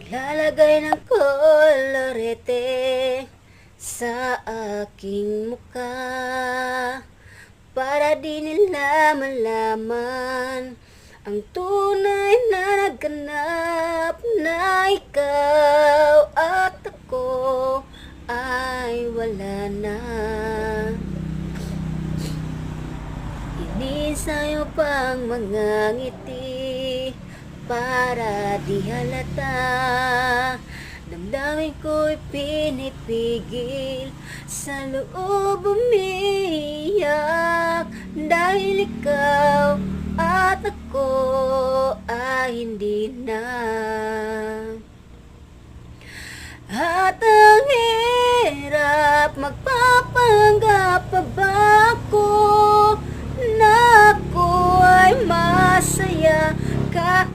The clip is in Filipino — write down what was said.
Lalagay ng kolorete sa aking mukha para di nila malaman ang tunay na naganap na ikaw at ako ay wala na. Inisayo pang mga ngiti para di halata. Damdamin ko'y pinipigil sa loob umiiyak dahil ikaw at ako ay hindi na. At ang hirap, magpapanggap pa ba ako na ako ay masaya kahit